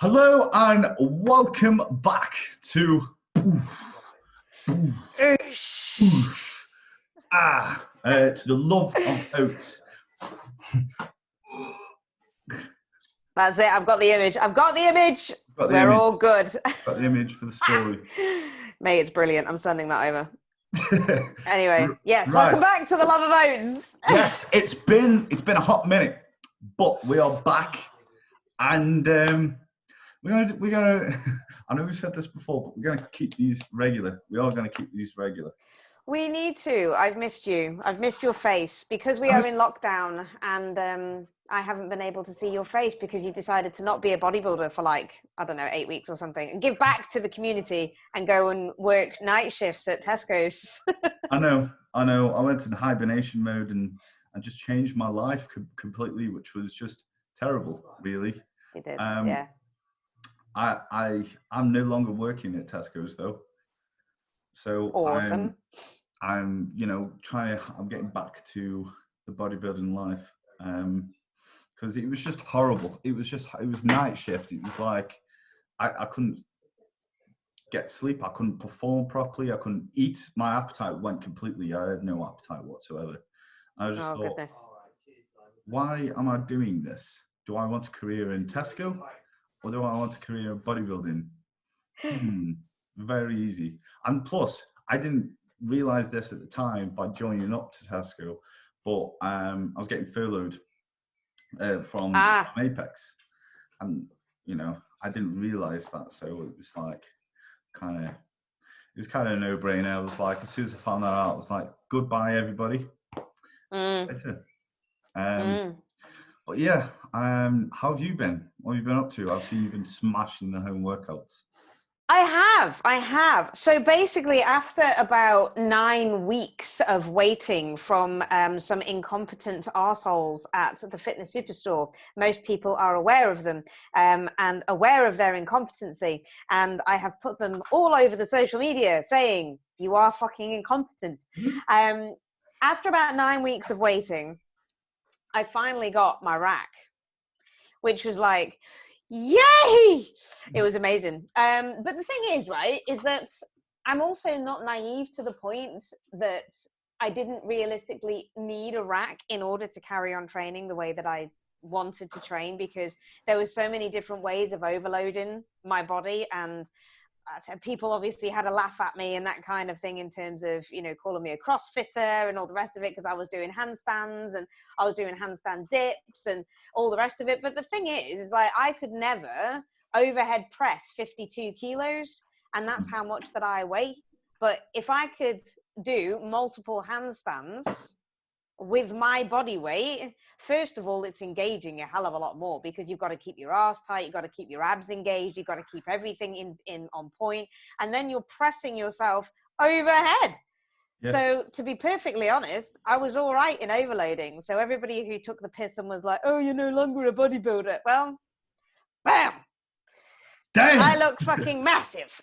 Hello and welcome back to to the love of oats. That's it. I've got the image. We're all good. Got the image for the story. Mate, it's brilliant. I'm sending that over. Anyway, yes, right. Welcome back to the love of oats. Yes, it's been a hot minute, but we are back, and we're gonna. I know we said this before, but we're gonna keep these regular. We are gonna keep these regular. We need to. I've missed you. I've missed your face because we are in lockdown, and I haven't been able to see your face because you decided to not be a bodybuilder for 8 weeks or something, and give back to the community and go and work night shifts at Tesco's. I know. I went in hibernation mode and just changed my life completely, which was just terrible, really. You did, yeah. I'm no longer working at Tesco's though, so awesome. I'm getting back to the bodybuilding life, because it was just horrible. It was night shift. It was like I couldn't get sleep. I couldn't perform properly. I couldn't eat. My appetite went completely. I had no appetite whatsoever. I just thought, goodness. Why am I doing this? Do I want a career in Tesco, or do I want a career in bodybuilding? Very easy. And plus, I didn't realize this at the time by joining up to Tesco, but I was getting furloughed from Apex, and I didn't realize that. So it was like kind of a no-brainer. I was like, as soon as I found that out, I was like, goodbye everybody. Later. But yeah, how have you been? What have you been up to? I've seen you've been smashing the home workouts. I have. So basically, after about 9 weeks of waiting from some incompetent arseholes at the Fitness Superstore, most people are aware of them and aware of their incompetency. And I have put them all over the social media saying, you are fucking incompetent. After about 9 weeks of waiting, I finally got my rack, which was like, yay! It was amazing. But the thing is, right, is that I'm also not naive to the point that I didn't realistically need a rack in order to carry on training the way that I wanted to train, because there were so many different ways of overloading my body, and people obviously had a laugh at me and that kind of thing in terms of, calling me a CrossFitter and all the rest of it, because I was doing handstands and I was doing handstand dips and all the rest of it. But the thing is like, I could never overhead press 52 kilos, and that's how much that I weigh. But if I could do multiple handstands with my body weight, first of all, it's engaging a hell of a lot more, because you've got to keep your ass tight, you've got to keep your abs engaged, you've got to keep everything in on point, and then you're pressing yourself overhead. Yeah. So to be perfectly honest, I was all right in overloading. So everybody who took the piss and was like, oh, you're no longer a bodybuilder, well, bam! Damn. I look fucking massive.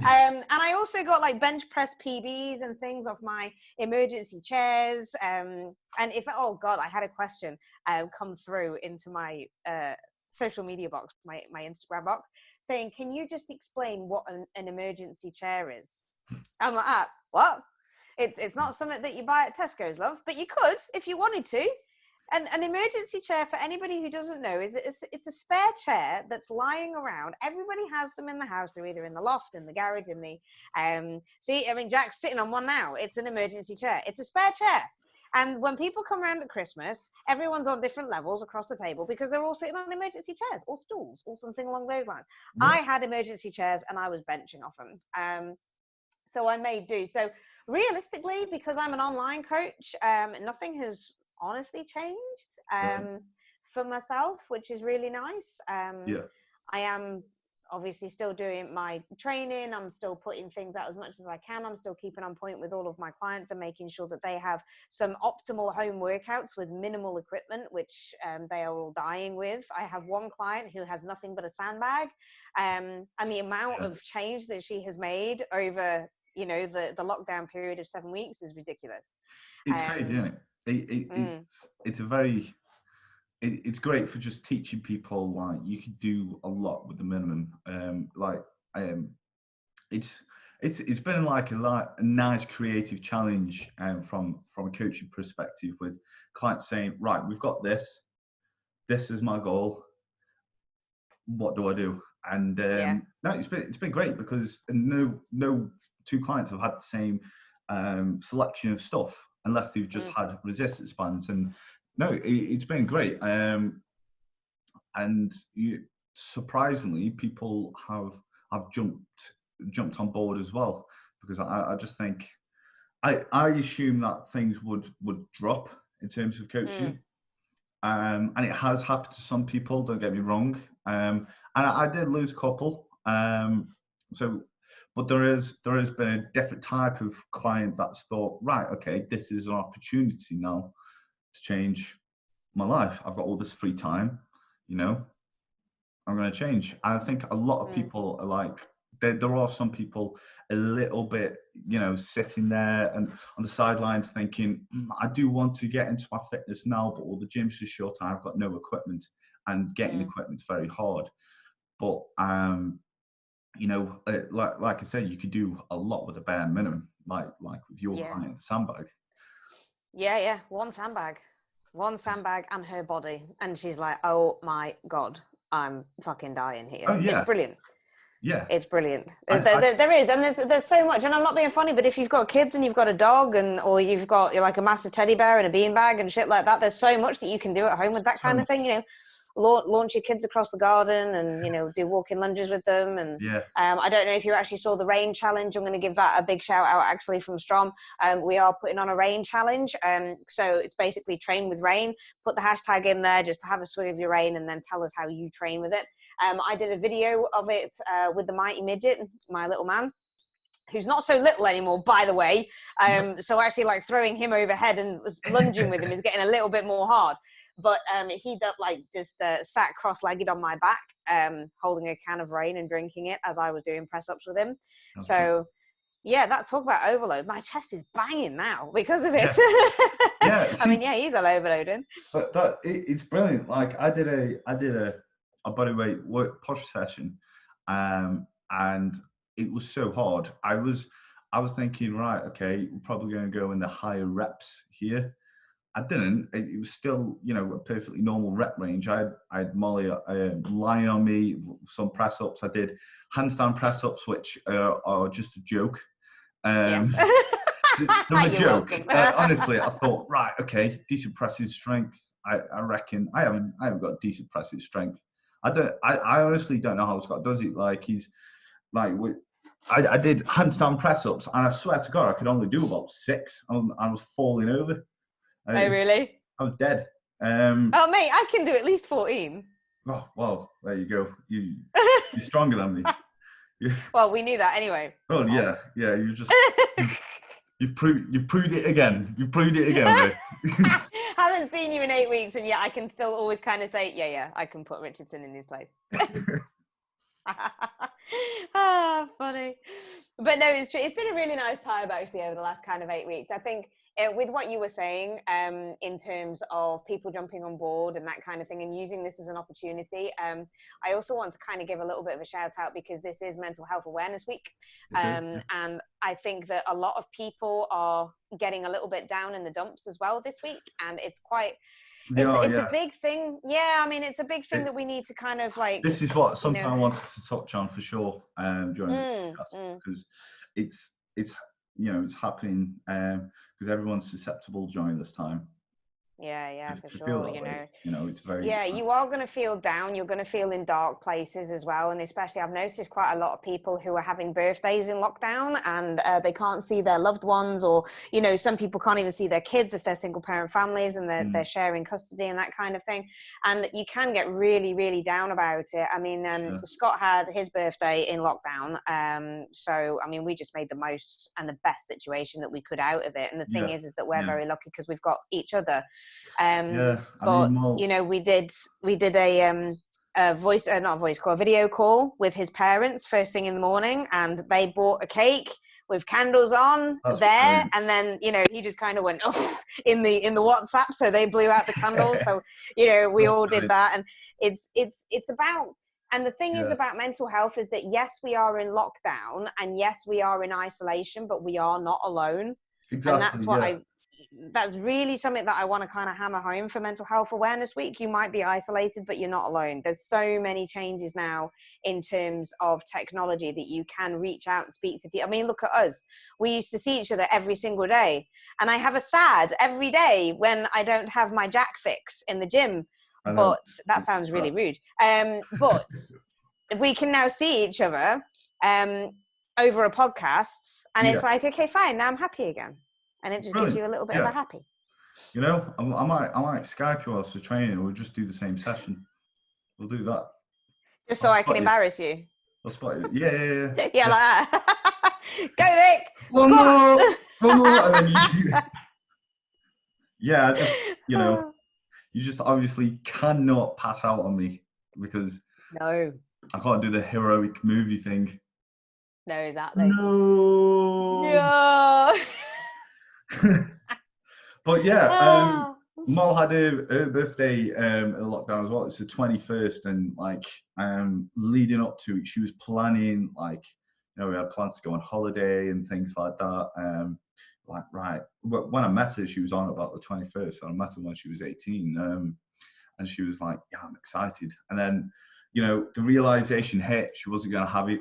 And I also got bench press PBs and things off my emergency chairs. And I had a question come through into my social media box, my Instagram box, saying, can you just explain what an emergency chair is? I'm like, what? It's not something that you buy at Tesco's, love, but you could if you wanted to. And an emergency chair, for anybody who doesn't know, it's a spare chair that's lying around. Everybody has them in the house. They're either in the loft, in the garage, in the Jack's sitting on one now. It's an emergency chair. It's a spare chair. And when people come around at Christmas, everyone's on different levels across the table because they're all sitting on emergency chairs or stools or something along those lines. Yeah. I had emergency chairs and I was benching off them. So I made do. So realistically, because I'm an online coach, nothing has honestly changed for myself, which is really nice. I am obviously still doing my training. I'm still putting things out as much as I can. I'm still keeping on point with all of my clients and making sure that they have some optimal home workouts with minimal equipment, which they are all dying with. I have one client who has nothing but a sandbag, and the amount of change that she has made over the lockdown period of 7 weeks is ridiculous. It's crazy, isn't it? It's a very it's great for just teaching people like you can do a lot with the minimum. It's been like a nice creative challenge from a coaching perspective, with clients saying, right, we've got this. This is my goal. What do I do? And no, it's been great, because no two clients have had the same selection of stuff, unless they've just had resistance bands. And no, it's been great. And surprisingly, people have jumped on board as well, because I just think I assume that things would drop in terms of coaching. And it has happened to some people, don't get me wrong. And I did lose a couple. But there has been a different type of client that's thought, right, okay, this is an opportunity now to change my life. I've got all this free time, I'm going to change. I think a lot of people are like, there are some people a little bit, sitting there and on the sidelines thinking, I do want to get into my fitness now, but all the gyms are shut. I've got no equipment, and getting equipment's very hard. But like I said, you could do a lot with a bare minimum, like with your client sandbag. Yeah, one sandbag and her body, and she's like, oh my god, I'm fucking dying here. Oh yeah, it's brilliant. Yeah, it's brilliant. There is, and there's so much. And I'm not being funny, but if you've got kids and you've got a dog, or you've got like a massive teddy bear and a beanbag and shit like that, there's so much that you can do at home with that kind of thing. Launch your kids across the garden, and do walking lunges with them. And I don't know if you actually saw the rain challenge. I'm going to give that a big shout out actually from Strom. We are putting on a rain challenge, so it's basically train with rain. Put the hashtag in there, just have a swig of your rain, and then tell us how you train with it. I did a video of it with the mighty midget, my little man, who's not so little anymore, by the way. So actually, like, throwing him overhead and lunging with him is getting a little bit more hard. But he just sat cross-legged on my back, holding a can of rain and drinking it as I was doing press-ups with him. Okay. So yeah, talk about overload. My chest is banging now because of it. Yeah. I mean, he's all overloading. But it's brilliant. Like I did a bodyweight work push session, and it was so hard. I was thinking, right, okay, we're probably going to go in the higher reps here. I didn't. It was still, a perfectly normal rep range. I had Molly lying on me, some press ups. I did handstand press ups, which are just a joke. Yes. They're a joke. Honestly, I thought, right, okay, decent pressing strength. I reckon I haven't got decent pressing strength. I honestly don't know how Scott does it. Like he's like I did handstand press ups, and I swear to God, I could only do about 6. I was falling over. Oh really? I was dead. Oh mate, I can do at least 14. Oh well, there you go. You're stronger than me. Well, we knew that anyway. Oh yeah. You just you've proved it again. You've proved it again, mate. Haven't seen you in 8 weeks, and yet I can still always kind of say, yeah, I can put Richardson in his place. Funny. But no, it's true. It's been a really nice time actually over the last kind of 8 weeks. I think with what you were saying, in terms of people jumping on board and that kind of thing, and using this as an opportunity, I also want to kind of give a little bit of a shout out, because this is Mental Health Awareness Week, and I think that a lot of people are getting a little bit down in the dumps as well this week, and it's quite. It's a big thing. Yeah, I mean, it's a big thing that we need to kind of like. This is what something I wanted to touch on for sure during this podcast, because it's happening because everyone's susceptible during this time. Yeah, for sure. It's very. Yeah, you are going to feel down. You're going to feel in dark places as well. And especially, I've noticed quite a lot of people who are having birthdays in lockdown, and they can't see their loved ones, or some people can't even see their kids if they're single parent families and they're sharing custody and that kind of thing. And you can get really, really down about it. I mean, Scott had his birthday in lockdown, so I mean, we just made the most and the best situation that we could out of it. And the thing is that we're very lucky because we've got each other. We did a video call with his parents first thing in the morning, and they bought a cake with candles on That's there. brilliant. And then, you know, he just kind of went off in the WhatsApp. So they blew out the candles. So, you know, we all did that. And it's about, and the thing is about mental health is that, yes, we are in lockdown and yes, we are in isolation, but we are not alone. Exactly, and that's what that's really something that I want to kind of hammer home for Mental Health Awareness Week. You might be isolated, but you're not alone. There's so many changes now in terms of technology that you can reach out and speak to people. I mean, look at us. We used to see each other every single day. And I have a sad every day when I don't have my jack fix in the gym. But that sounds really rude. But we can now see each other over a podcast. And it's like, okay, fine, now I'm happy again. And it just gives you a little bit of a happy. You know, I might Skype you whilst we're training. We'll just do the same session. We'll do that. Just so I can embarrass you. I'll spot you. Yeah. Yeah, like that. Go, Vic. One more. And then yeah, just, you know, you just obviously cannot pass out on me because I can't do the heroic movie thing. No, exactly. No. But yeah, Mo had her birthday in lockdown as well. It's the 21st, and like leading up to it, she was planning, like, you know, we had plans to go on holiday and things like that. Like, right, when I met her, she was on about the 21st, and I met her when she was 18, and she was like, yeah, I'm excited. And then, you know, the realization hit, she wasn't going to have it.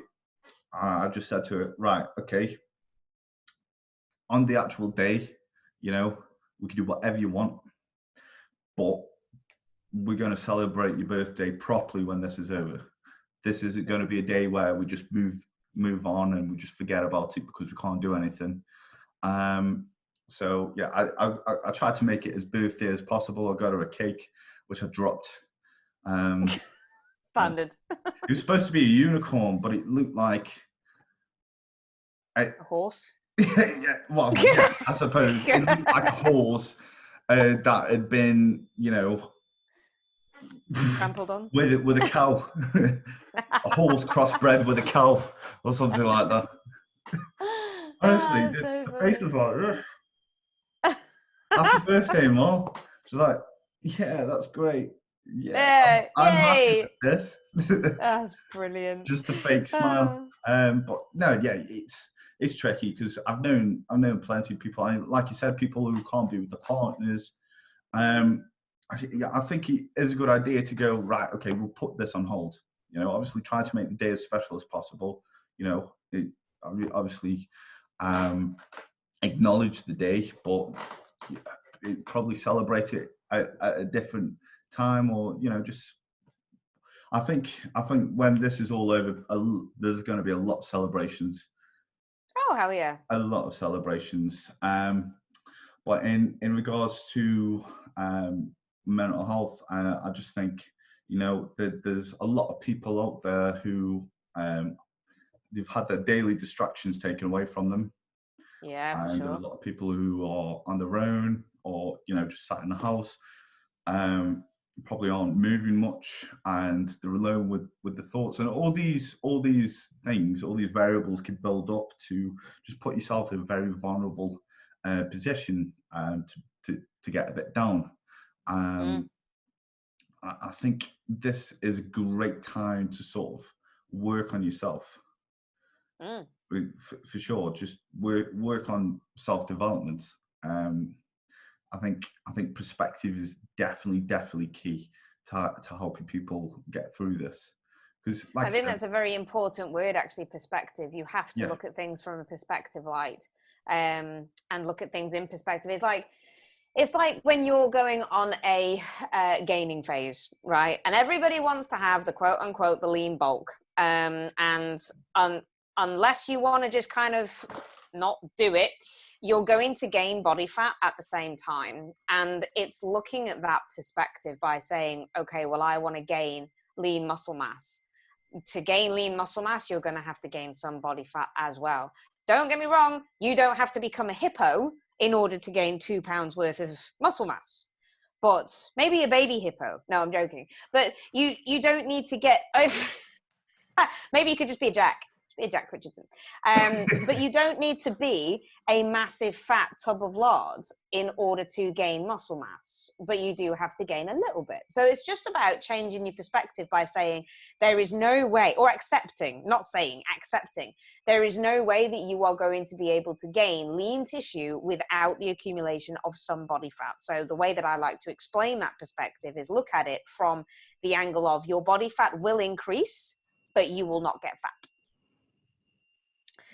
I just said to her, right, okay, on the actual day, you know, we can do whatever you want, but we're going to celebrate your birthday properly when this is over. This isn't going to be a day where we just move on and we just forget about it because we can't do anything. So yeah, I tried to make it as birthday as possible. I got her a cake, which I dropped. Standard. It was supposed to be a unicorn, but it looked like a horse. Yeah, well, yeah, I suppose it looked like a horse that had been, you know, trampled on with a cow, a horse crossbred with a cow or something like that. Honestly, the face was like, happy birthday, Mom. She's like, yeah, that's great. Yeah, I'm happy with this. That's brilliant. Just a fake smile. But no, yeah, it's tricky because I've known plenty of people. I mean, like you said, people who can't be with the partners. I think it is a good idea to go, right, okay, we'll put this on hold. You know, obviously try to make the day as special as possible. You know, obviously acknowledge the day, but probably celebrate it at a different time, or, you know, just. I think when this is all over, there's going to be a lot of celebrations. Oh, hell yeah. A lot of celebrations. But in regards to mental health, I just think, you know, that there's a lot of people out there who they've had their daily distractions taken away from them. Yeah, for sure. There are a lot of people who are on their own, or, you know, just sat in the house. Probably aren't moving much, and they're alone with the thoughts, and all these things, all these variables can build up to just put yourself in a very vulnerable position to get a bit down. I think this is a great time to sort of work on yourself. For sure, just work on self-development. I think perspective is definitely key to helping people get through this. Because I think that's a very important word, actually, perspective. You have to look at things from a perspective light, and look at things in perspective. It's like when you're going on a gaining phase, right? And everybody wants to have the quote unquote the lean bulk, and unless you want to just kind of not do it, you're going to gain body fat at the same time. And it's looking at that perspective by saying, okay, well, I want to gain lean muscle mass. To gain lean muscle mass, you're going to have to gain some body fat as well. Don't get me wrong, you don't have to become a hippo in order to gain 2 pounds worth of muscle mass, but maybe a baby hippo. No, I'm joking. But you don't need to get over. Maybe you could just be a jack. be a Jack Richardson. But you don't need to be a massive fat tub of lard in order to gain muscle mass, but you do have to gain a little bit. So it's just about changing your perspective by saying there is no way, or accepting, not saying, accepting, there is no way that you are going to be able to gain lean tissue without the accumulation of some body fat. So the way that I like to explain that perspective is look at it from the angle of your body fat will increase, but you will not get fat.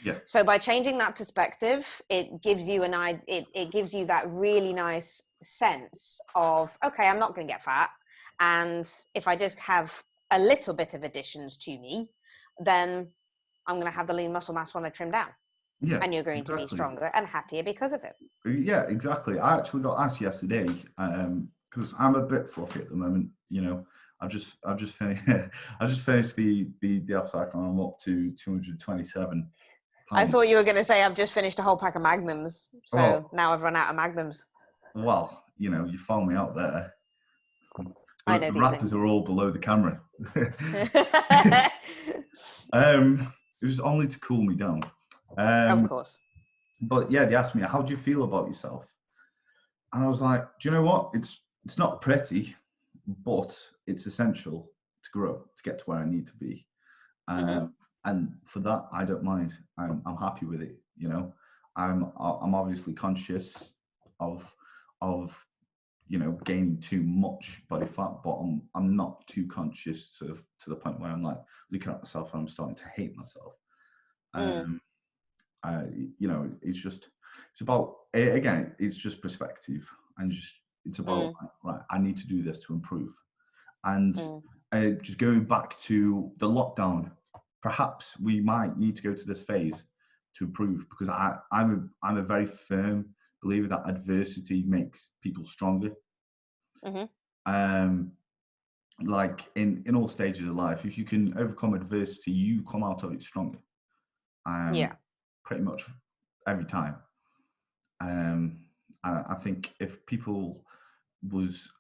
Yeah. So by changing that perspective, it gives you it gives you that really nice sense of, okay, I'm not going to get fat. And if I just have a little bit of additions to me, then I'm going to have the lean muscle mass when I trim down. Yeah. And you're going to be stronger and happier because of it. Yeah, exactly. I actually got asked yesterday, because I'm a bit fluffy at the moment, you know. I've just finished the off cycle and I'm up to 227 pounds. I thought you were going to say I've just finished a whole pack of Magnums, so now I've run out of Magnums. Well, you know, you found me out there. I know the these rappers things. are all below the camera. It was only to cool me down. Of course. But yeah, they asked me, how do you feel about yourself? And I was like, do you know what? It's not pretty, but it's essential to grow, to get to where I need to be. And for that, I don't mind. I'm happy with it. You know, I'm obviously conscious of you know, gaining too much body fat, but I'm not too conscious to the point where I'm like looking at myself and I'm starting to hate myself. You know, it's about, again, it's just perspective, and it's about right, I need to do this to improve. And just going back to the lockdown, perhaps we might need to go to this phase to improve, because I'm a very firm believer that adversity makes people stronger. Like in all stages of life, if you can overcome adversity, you come out of it stronger. Pretty much every time. And I think if people was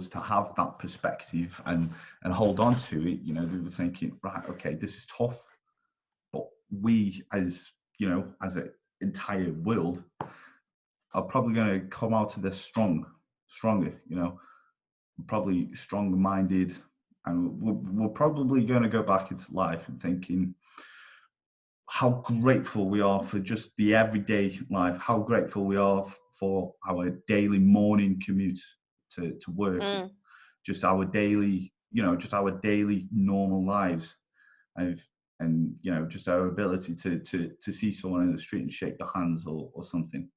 to have that perspective and hold on to it, you know, they were thinking, right, okay, this is tough, but we, as you know, as an entire world, are probably going to come out of this stronger, you know, probably stronger minded, and we're probably going to go back into life and thinking how grateful we are for just the everyday life, how grateful we are for our daily morning commute to work, just our daily, you know, just our daily normal lives, and you know, just our ability to see someone in the street and shake their hands or something.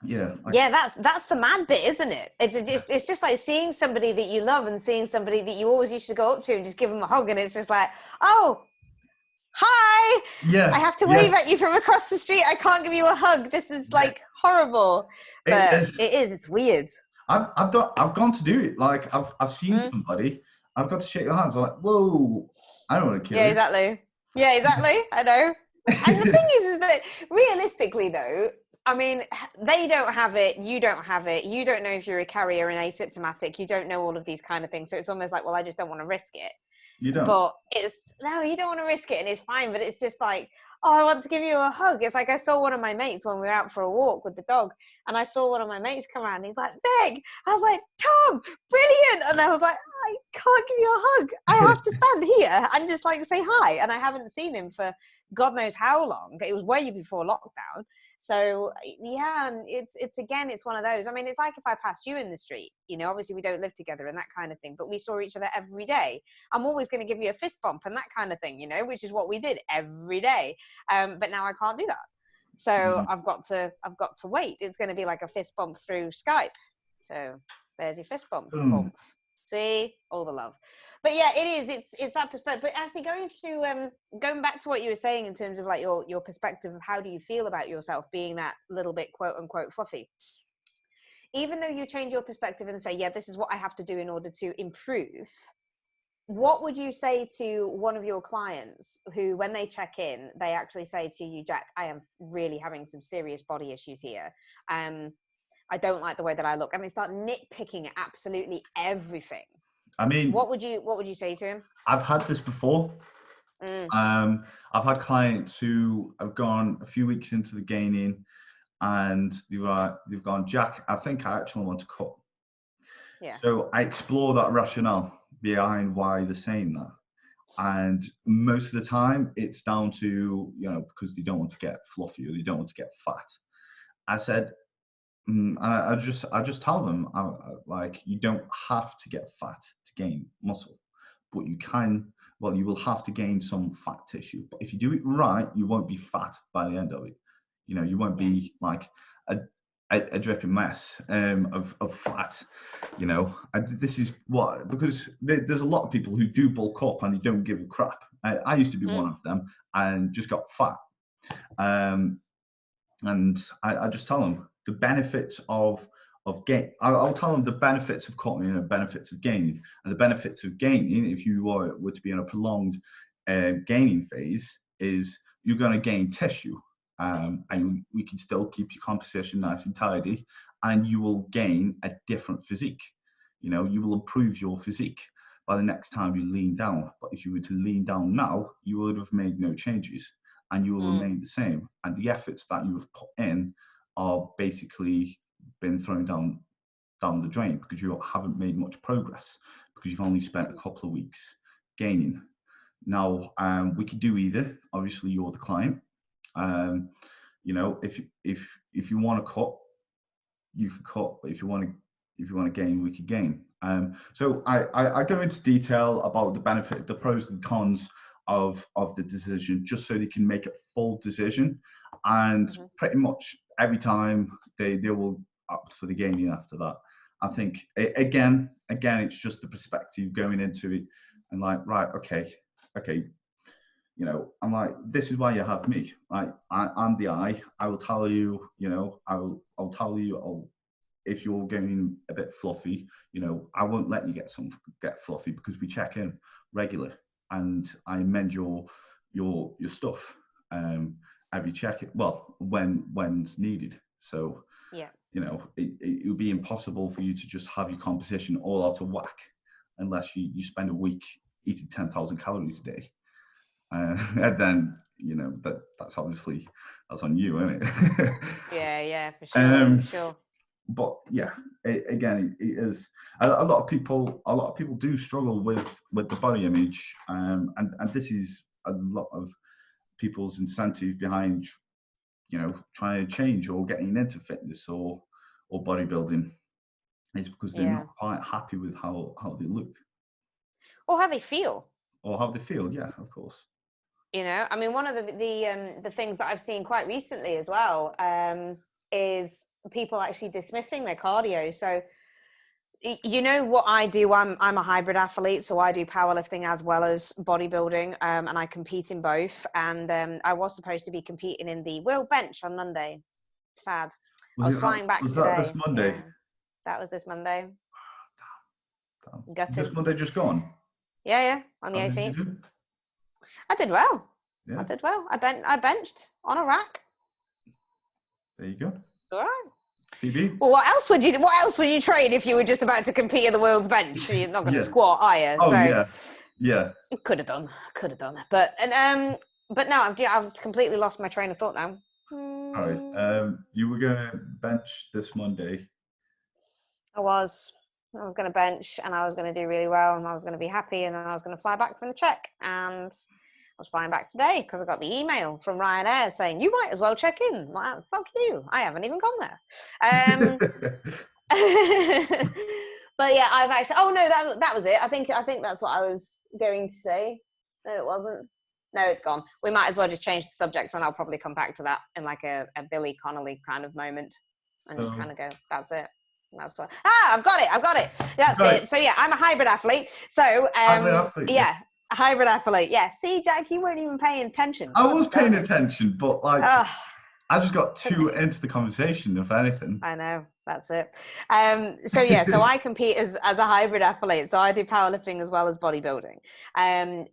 That's the mad bit, isn't it? It's just like seeing somebody that you love and seeing somebody that you always used to go up to and just give them a hug, and it's just like, oh, hi, I have to wave at you from across the street. I can't give you a hug. This is like horrible, but it's weird. I've gone to do it. Like I've seen somebody, I've got to shake their hands. I'm like, whoa, I don't want to kill you. Yeah, exactly. I know. And the thing is that realistically though, I mean, they don't have it, you don't have it, you don't know if you're a carrier and asymptomatic, you don't know all of these kind of things. So it's almost like, well, I just don't want to risk it. You don't. But you don't want to risk it, and it's fine, but it's just like, oh, I want to give you a hug. It's like I saw one of my mates when we were out for a walk with the dog, and I saw one of my mates come around, and he's like, Meg. I was like, Tom, brilliant. And I was like, I can't give you a hug. I have to stand here and just like say hi. And I haven't seen him for God knows how long. It was way before lockdown. So yeah, and it's one of those. I mean, it's like if I passed you in the street, you know, obviously we don't live together and that kind of thing, but we saw each other every day. I'm always going to give you a fist bump and that kind of thing, you know, which is what we did every day. But now I can't do that. So I've got to wait. It's going to be like a fist bump through Skype. So there's your fist bump. See, all the love. But yeah, it is. It's that perspective. But actually, going back to what you were saying in terms of like your perspective of how do you feel about yourself being that little bit quote unquote fluffy. Even though you change your perspective and say, yeah, this is what I have to do in order to improve. What would you say to one of your clients who, when they check in, they actually say to you, Jack, I am really having some serious body issues here. I don't like the way that I look, and they start nitpicking at absolutely everything. I mean, what would you say to him? I've had this before. I've had clients who have gone a few weeks into the gaining and they've gone, Jack, I think I actually want to cut. Yeah. So I explore that rationale behind why they're saying that. And most of the time it's down to, because they don't want to get fluffy or they don't want to get fat. I said, and I just tell them, like, you don't have to get fat to gain muscle, but you will have to gain some fat tissue. But if you do it right, you won't be fat by the end of it. You won't be like a dripping mess of fat. This is because there's a lot of people who do bulk up and they don't give a crap. I used to be one of them and just got fat. And I just tell them the benefits of gain. I'll tell them the benefits of cutting and the benefits of gaining. And the benefits of gaining, if you were to be in a prolonged gaining phase, is you're going to gain tissue. And we can still keep your composition nice and tidy, and you will gain a different physique. You will improve your physique by the next time you lean down. But if you were to lean down now, you would have made no changes, and you will remain the same. And the efforts that you have put in are basically been thrown down the drain because you haven't made much progress, because you've only spent a couple of weeks gaining. Now, we could do either. Obviously, you're the client. If you want to cut, you could cut. But if you want to gain, we could gain. So I go into detail about the benefit, the pros and cons of the decision, just so they can make a full decision. And pretty much every time they will opt for the gaining after that. I think again, it's just the perspective going into it, and like, right, okay. I'm like, this is why you have me, right? I'm the eye. I will tell you, I'll tell you, if you're getting a bit fluffy, I won't let you get fluffy, because we check in regularly and I amend your stuff every check. Well, when's needed. So yeah, it would be impossible for you to just have your composition all out of whack unless you spend a week eating 10,000 calories a day. And then that's obviously on you, isn't it? yeah, for sure, for sure. But yeah, again, it is a lot of people do struggle with the body image, and this is a lot of people's incentive behind trying to change or getting into fitness or bodybuilding, is because they're not quite happy with how they look or how they feel. Yeah, of course. I mean, one of the things that I've seen quite recently as well is people actually dismissing their cardio. So, what I do, I'm a hybrid athlete, so I do powerlifting as well as bodybuilding, and I compete in both. And I was supposed to be competing in the world bench on Monday. Sad. I was flying back today. Was that this Monday? Yeah. That was this Monday. Damn. This Monday just gone? Yeah, on the 18th. I did well. Yeah. I did well. I benched on a rack. There you go. All right. PB. Well, what else would you train if you were just about to compete in the world's bench? You're not going to squat, are you? Oh, so, yeah. Could have done. But no, I've completely lost my train of thought now. All right. You were going to bench this Monday. I was going to bench, and I was going to do really well, and I was going to be happy, and then I was going to fly back from the trek, and I was flying back today because I got the email from Ryanair saying, you might as well check in. I'm like, fuck you, I haven't even gone there. But yeah, I've actually, that was it. I think that's what I was going to say. No, it wasn't. No, it's gone. We might as well just change the subject, and I'll probably come back to that in like a Billy Connolly kind of moment, and just kind of go, that's it. That's what, I've got it. That's right. It. So yeah, I'm a hybrid athlete. So a hybrid athlete. Yeah. See, Jack, you weren't even paying attention. I was paying attention, but like, I just got too into the conversation, if anything. I know. That's it. So yeah, so I compete as a hybrid athlete. So I do powerlifting as well as bodybuilding.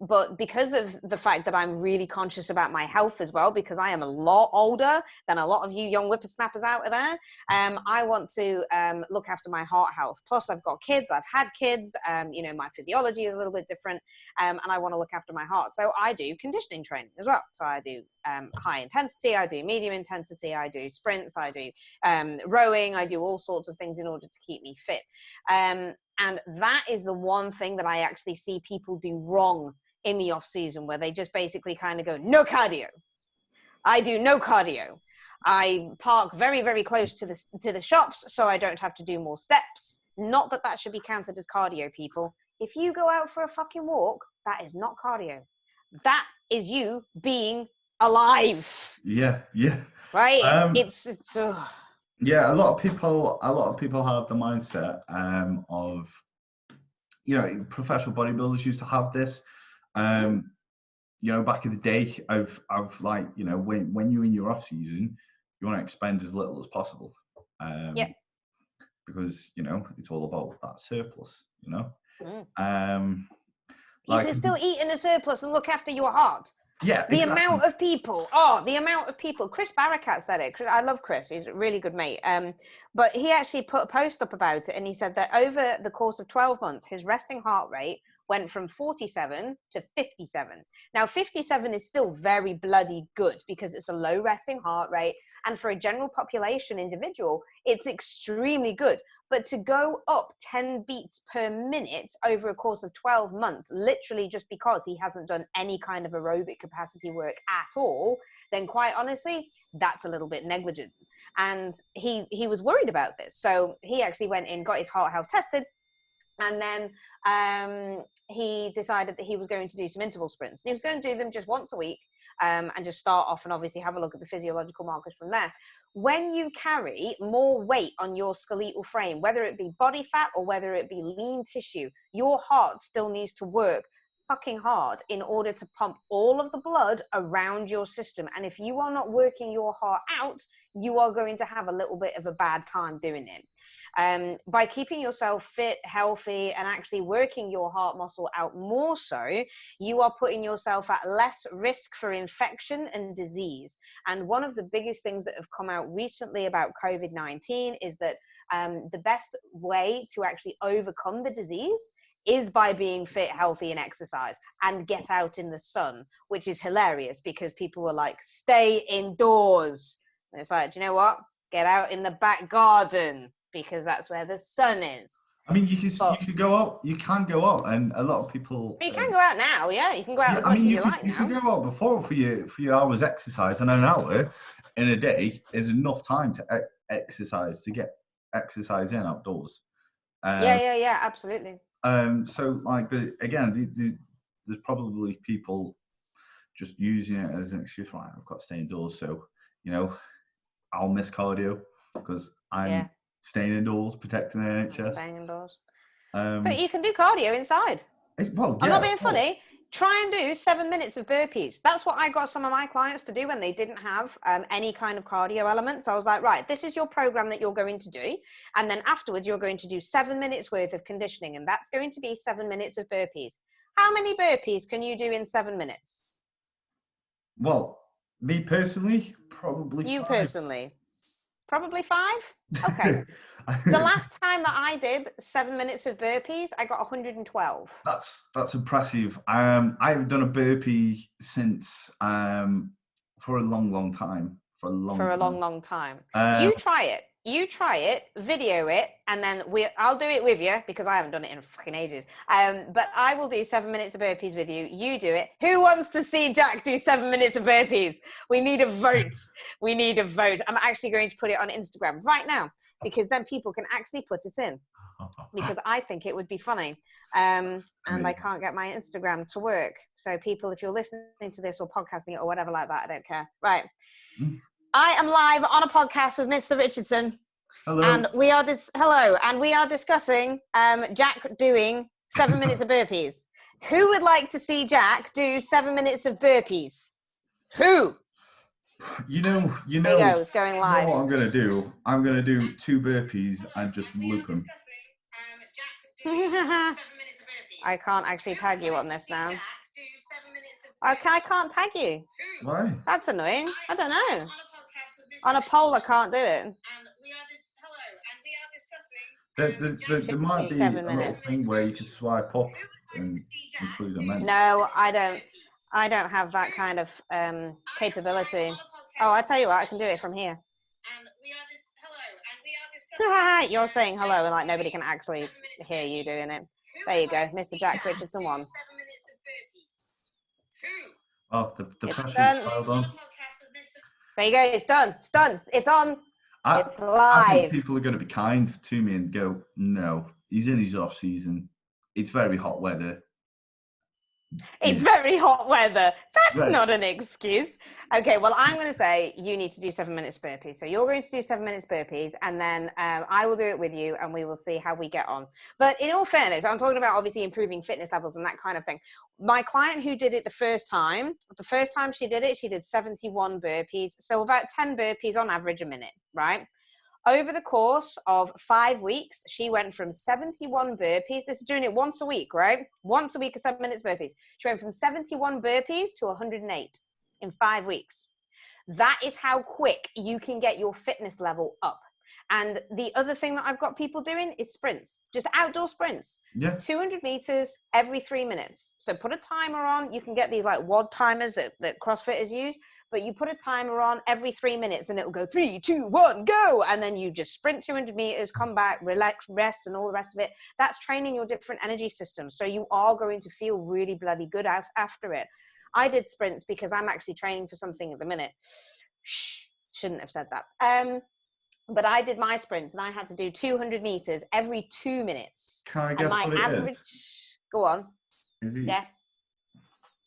But because of the fact that I'm really conscious about my health as well, because I am a lot older than a lot of you young whippersnappers out there, I want to look after my heart health. Plus I've got kids, I've had kids, you know, my physiology is a little bit different, and I want to look after my heart. So I do conditioning training as well. So I do high intensity, I do medium intensity, I do sprints, I do rowing, I do all sorts of things in order to keep me fit. And that is the one thing that I actually see people do wrong in the off season, where they just basically kind of go, no cardio. I do no cardio. I park very, very close to the shops so I don't have to do more steps. Not that that should be counted as cardio, people. If you go out for a fucking walk, that is not cardio. That is you being alive. Yeah. Right? Yeah, a lot of people have the mindset of, you know, professional bodybuilders used to have this. You know, back in the day, of like, you know, when you're in your off season, you want to expend as little as possible. Because, you know, it's all about that surplus, you know. You can still eat in the surplus and look after your heart. Yeah, the amount of people. Chris Barakat said it. I love Chris. He's a really good mate. But he actually put a post up about it, and he said that over the course of 12 months, his resting heart rate went from 47 to 57. Now, 57 is still very bloody good because it's a low resting heart rate. And for a general population individual, it's extremely good. But to go up 10 beats per minute over a course of 12 months, literally just because he hasn't done any kind of aerobic capacity work at all, then quite honestly, that's a little bit negligent. And he was worried about this. So he actually went in, got his heart health tested, and then he decided that he was going to do some interval sprints. And he was going to do them just once a week, and just start off and obviously have a look at the physiological markers from there. When you carry more weight on your skeletal frame, whether it be body fat or whether it be lean tissue, your heart still needs to work fucking hard in order to pump all of the blood around your system. And if you are not working your heart out, you are going to have a little bit of a bad time doing it. By keeping yourself fit, healthy, and actually working your heart muscle out more so, you are putting yourself at less risk for infection and disease. And one of the biggest things that have come out recently about COVID-19 is that the best way to actually overcome the disease is by being fit, healthy, and exercise, and get out in the sun, which is hilarious because people were like, stay indoors. And it's like, do you know what? Get out in the back garden because that's where the sun is. I mean, you can go out, and a lot of people... You can go out now, yeah. You can go out as much as you like now. You can go out before for your hours exercise, and an hour in a day is enough time to exercise, to get exercise in outdoors. Yeah, absolutely. So, like, there's probably people just using it as an excuse, right, I've got to stay indoors, so, you know, I'll miss cardio because I'm staying indoors, protecting the NHS. Staying indoors. But you can do cardio inside. I'm not being funny. Try and do 7 minutes of burpees. That's what I got some of my clients to do when they didn't have any kind of cardio elements. I was like, right, this is your program that you're going to do. And then afterwards, you're going to do 7 minutes worth of conditioning. And that's going to be 7 minutes of burpees. How many burpees can you do in 7 minutes? Well, me personally, probably 5. You personally? Probably 5? Okay. The last time that I did 7 minutes of burpees, I got 112. That's impressive. I haven't done a burpee since for a long time. For a long time. You try it, video it, and then I'll do it with you because I haven't done it in fucking ages. But I will do 7 minutes of burpees with you. You do it. Who wants to see Jack do 7 minutes of burpees? We need a vote. I'm actually going to put it on Instagram right now because then people can actually put it in because I think it would be funny. And I can't get my Instagram to work. So people, if you're listening to this or podcasting it or whatever like that, I don't care. Right. I am live on a podcast with Mr. Richardson. Hello. And we are discussing Jack doing 7 minutes of burpees. Who would like to see Jack do 7 minutes of burpees? Who? There you go. It's going live. what I'm gonna do? I'm gonna do 2 burpees and just loop them. I can't actually tag you on this now. I can't tag you. Why? That's annoying. I don't know. On a poll, I can't do it. There might be a little thing where you can swipe up and include a mention. No, I don't. I don't have that kind of capability. Oh, I tell you what, I can do it from here. You're saying hello and like nobody can actually hear you doing it. There you go, Mr. Jack Richardson won. Oh, the pressure's piled on. There you go, it's done. It's done. It's on. It's live. I think people are going to be kind to me and go, no, he's in his off season. It's very hot weather. It's very hot weather. That's not an excuse. Okay, well, I'm going to say you need to do 7 minutes burpees. So you're going to do 7 minutes burpees, and then I will do it with you, and we will see how we get on. But in all fairness, I'm talking about obviously improving fitness levels and that kind of thing. My client who did it the first time she did it, she did 71 burpees. So about 10 burpees on average a minute, right? Over the course of 5 weeks, she went from 71 burpees. This is doing it once a week, right? Once a week of 7 minutes burpees. She went from 71 burpees to 108 in 5 weeks. That is how quick you can get your fitness level up. And the other thing that I've got people doing is sprints, just outdoor sprints. Yeah. 200 meters every 3 minutes. So put a timer on. You can get these like WOD timers that CrossFitters use. But you put a timer on every 3 minutes and it'll go 3, 2, 1, go. And then you just sprint 200 meters, come back, relax, rest, and all the rest of it. That's training your different energy systems. So you are going to feel really bloody good after it. I did sprints because I'm actually training for something at the minute. Shouldn't have said that. But I did my sprints and I had to do 200 meters every 2 minutes. Can I guess what it is? Go on. Yes.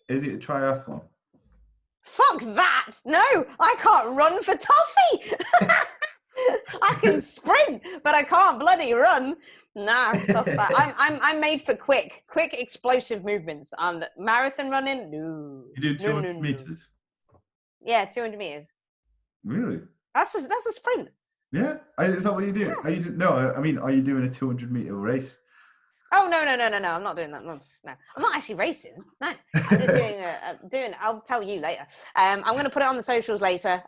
Is it a triathlon? Fuck that! No, I can't run for toffee. I can sprint, but I can't bloody run. Nah, stop that. I'm made for quick, explosive movements. Marathon running, no. You do 200 meters? Yeah, 200 meters. Really? That's a sprint. Yeah, is that what you do? Yeah. Are you doing a 200-meter race? Oh no! I'm not doing that. No, I'm not actually racing. No, I'm just doing. I'll tell you later. I'm going to put it on the socials later,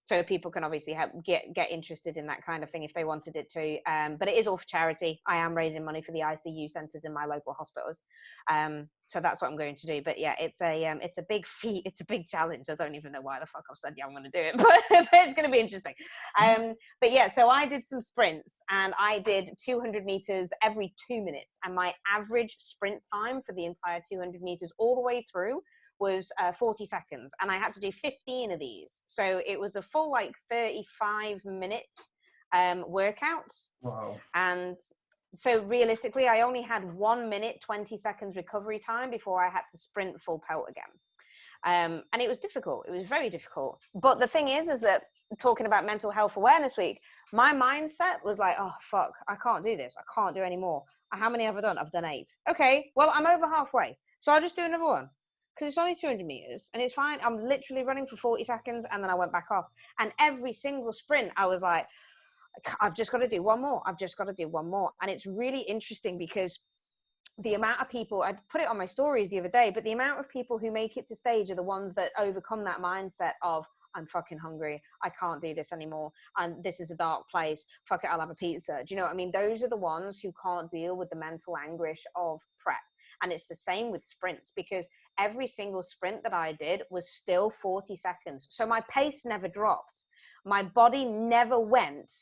so people can obviously get interested in that kind of thing if they wanted it to. But it is all for charity. I am raising money for the ICU centres in my local hospitals. So that's what I'm going to do. But yeah, it's a big feat. It's a big challenge. I don't even know why the fuck I've said I'm going to do it, but it's going to be interesting. But yeah, so I did some sprints and I did 200 meters every 2 minutes, and my average sprint time for the entire 200 meters all the way through was 40 seconds, and I had to do 15 of these. So it was a full 35-minute workout. Wow. And so realistically, I only had 1 minute, 20 seconds recovery time before I had to sprint full pelt again. And it was difficult. It was very difficult. But the thing is that talking about Mental Health Awareness Week, my mindset was like, oh, fuck, I can't do this. I can't do any more. How many have I done? I've done 8. Okay, well, I'm over halfway. So I'll just do another one. Because it's only 200 meters and it's fine. I'm literally running for 40 seconds and then I went back off. And every single sprint, I was like, I've just got to do one more. I've just got to do one more. And it's really interesting because the amount of people, I put it on my stories the other day, but the amount of people who make it to stage are the ones that overcome that mindset of, I'm fucking hungry. I can't do this anymore. And this is a dark place. Fuck it, I'll have a pizza. Do you know what I mean? Those are the ones who can't deal with the mental anguish of prep. And it's the same with sprints, because every single sprint that I did was still 40 seconds. So my pace never dropped. My body never went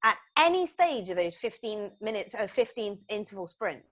at any stage of those 15 minutes or 15 interval sprints.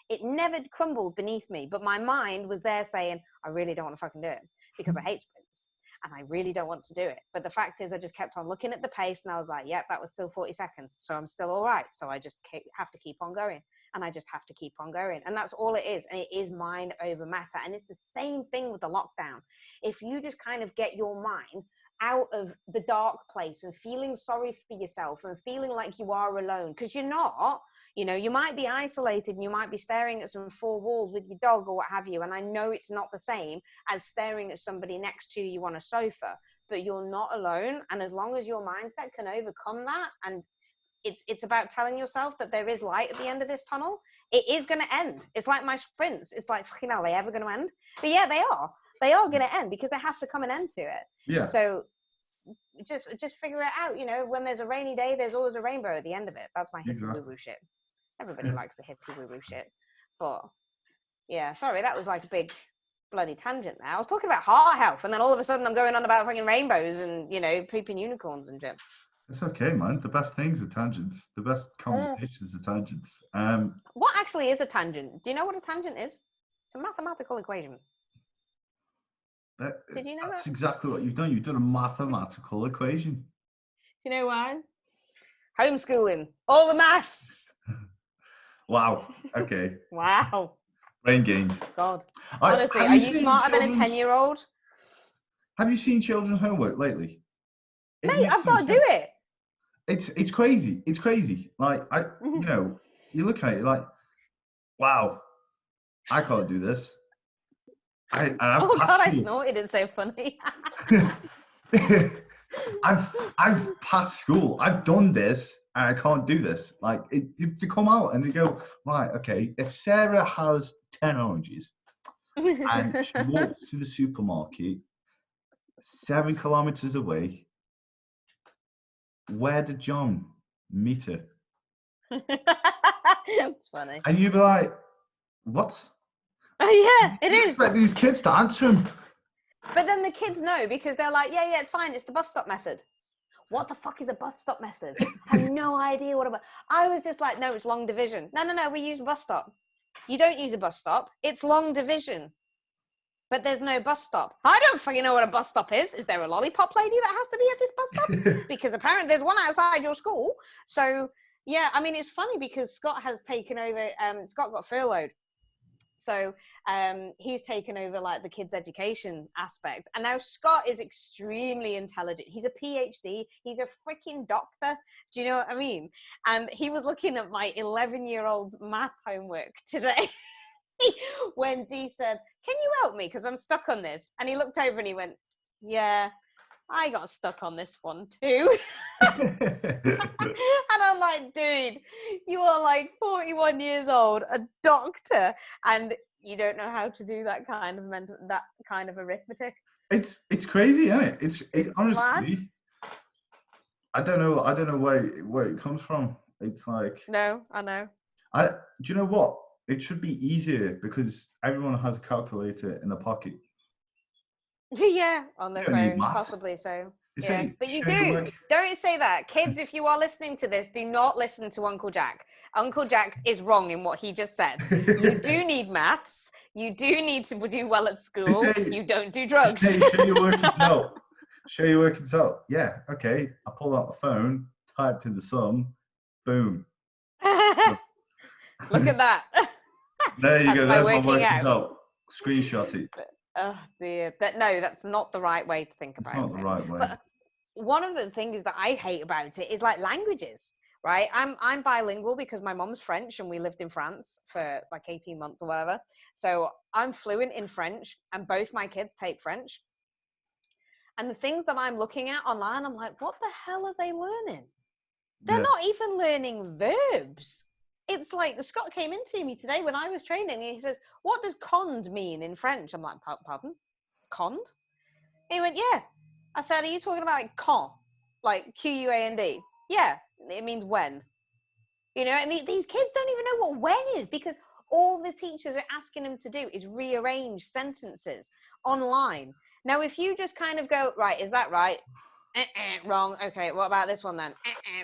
It never crumbled beneath me, but my mind was there saying, I really don't want to fucking do it because I hate sprints and I really don't want to do it. But the fact is I just kept on looking at the pace and I was like, yep, that was still 40 seconds. So I'm still all right. So I just have to keep on going. And I just have to keep on going. And that's all it is. And it is mind over matter. And it's the same thing with the lockdown. If you just kind of get your mind out of the dark place and feeling sorry for yourself and feeling like you are alone, because you're not, you know, you might be isolated and you might be staring at some 4 walls with your dog or what have you. And I know it's not the same as staring at somebody next to you on a sofa. but you're not alone. And as long as your mindset can overcome that, and it's about telling yourself that there is light at the end of this tunnel. It is going to end. It's like my sprints. It's like, fucking hell, are they ever going to end? But yeah, they are. They are going to end because there has to come an end to it. Yeah. So just figure it out. You know, when there's a rainy day, there's always a rainbow at the end of it. That's my hippie woo-woo shit. Everybody likes the hippie woo-woo shit. But yeah, sorry, that was like a big bloody tangent there. I was talking about heart health, and then all of a sudden I'm going on about fucking rainbows and, you know, pooping unicorns and shit. It's okay, man. The best things are tangents. The best conversations are tangents. What actually is a tangent? Do you know what a tangent is? It's a mathematical equation. Did you know that's that? exactly what you've done. You've done a mathematical equation. Do you know why? Homeschooling. All the maths. Wow. Okay. Wow. Brain gains. God. Honestly, are you smarter than a 10-year-old? Have you seen children's homework lately? Mate, I've got to do it. It's crazy. It's crazy. Like, you know, you look at it like, wow, I can't do this. Oh God, I snorted. It's so funny. I've passed school. I've done this, and I can't do this. Like, you come out and you go, right, okay. If Sarah has 10 oranges and she walks to the supermarket 7 kilometers away, where did John meet her? It's funny. And you'd be like, what? Oh yeah, it is. Expect these kids to answer him. But then the kids know, because they're like, yeah, it's fine. It's the bus stop method. What the fuck is a bus stop method? I have no idea what about. I was just like, no, it's long division. No, we use bus stop. You don't use a bus stop. It's long division. But there's no bus stop. I don't fucking know what a bus stop is. Is there a lollipop lady that has to be at this bus stop? Because apparently there's one outside your school. So yeah, I mean, it's funny because Scott has taken over. Scott got furloughed. So he's taken over like the kids' education aspect. And now Scott is extremely intelligent. He's a PhD. He's a freaking doctor. Do you know what I mean? And he was looking at my 11-year-old's math homework today when Dee said, can you help me? Because I'm stuck on this. And he looked over and he went, yeah, I got stuck on this one too. And I'm like, dude, you are like 41 years old, a doctor, and you don't know how to do that kind of arithmetic. It's crazy, isn't it? It's honestly, I don't know where it comes from. It's like, no, I know. Do you know what? It should be easier because everyone has a calculator in their pocket. Yeah, on their phone, possibly so. Yeah, but you do. Don't say that. Kids, if you are listening to this, do not listen to Uncle Jack. Uncle Jack is wrong in what he just said. You do need maths. You do need to do well at school. You don't do drugs. Show your workings out. Show your workings out. Yeah, okay. I pulled out my phone, typed in the sum, boom. Look at that. There you go. That's my workings out. Screenshot it. Oh dear. But no, that's not the right way to think about it. It's not the right way. But one of the things that I hate about it is like languages, right? I'm bilingual because my mom's French and we lived in France for like 18 months or whatever. So I'm fluent in French and both my kids take French. And the things that I'm looking at online, I'm like, what the hell are they learning? They're not even learning verbs. It's like Scott came into me today when I was training and he says, what does cond mean in French? I'm like, pardon? Cond? He went, yeah. I said, are you talking about like quand? Like Q-U-A-N-D? Yeah, it means when. You know, and these kids don't even know what when is because all the teachers are asking them to do is rearrange sentences online. Now, if you just kind of go, right, is that right? Wrong. Okay, what about this one then?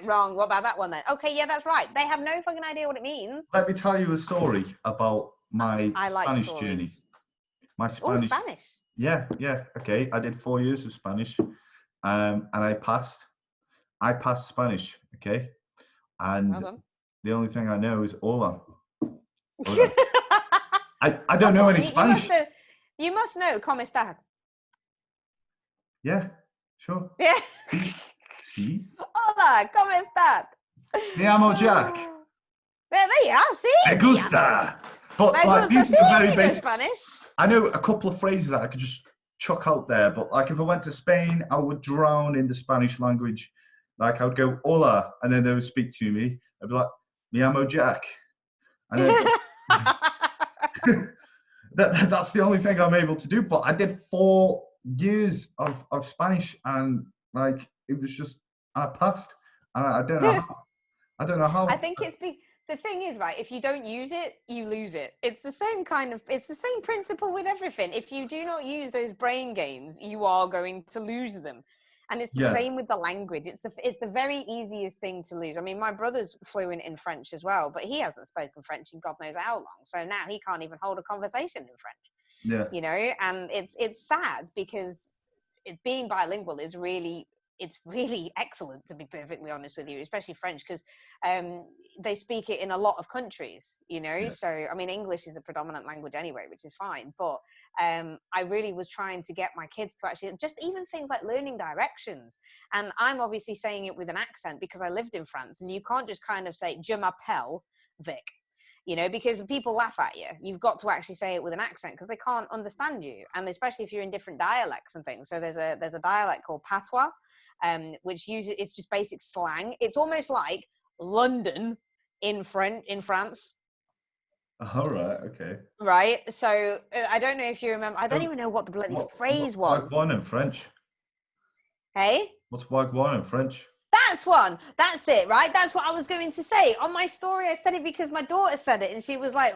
Wrong. What about that one then? Okay, yeah, that's right. They have no fucking idea what it means. Let me tell you a story about my Spanish journey. My Spanish. Oh, Spanish. Yeah. Okay, I did 4 years of Spanish, and I passed. I passed Spanish. Okay, and well the only thing I know is hola. I don't know any Spanish. You must know ¿Cómo estás? Yeah. Sure. Yeah. Sí. Hola, ¿cómo estás? Me llamo Jack. There you are, see? Me gusta. But me gusta, these are very basic. Spanish. I know a couple of phrases that I could just chuck out there. But like if I went to Spain, I would drown in the Spanish language. Like I would go hola, and then they would speak to me. I'd be like, "Mi amo Jack," and then that's the only thing I'm able to do. But I did 4 years of Spanish, and like it was just I passed, and I don't know how. I don't know how. I think the thing is, right, if you don't use it, you lose it. It's the same principle with everything. If you do not use those brain gains, you are going to lose them. And it's the same with the language. It's the very easiest thing to lose. I mean, my brother's fluent in French as well, but he hasn't spoken French in God knows how long. So now he can't even hold a conversation in French. Yeah. You know, and it's sad because being bilingual is really excellent, to be perfectly honest with you, especially French, because they speak it in a lot of countries, you know. Yeah. So I mean, English is a predominant language anyway, which is fine, but I really was trying to get my kids to actually just even things like learning directions, and I'm obviously saying it with an accent because I lived in France, and you can't just kind of say je m'appelle Vic, you know, because people laugh at you. You've got to actually say it with an accent because they can't understand you, and especially if you're in different dialects and things. So there's a dialect called patois, which it's just basic slang. It's almost like London in France. All right. Okay. Right. So I don't know if you remember. I don't even know what the bloody phrase What's was. wagwan in French? Hey? What's wagwan in French? That's one. That's it, right? That's what I was going to say. On my story, I said it because my daughter said it, and she was like,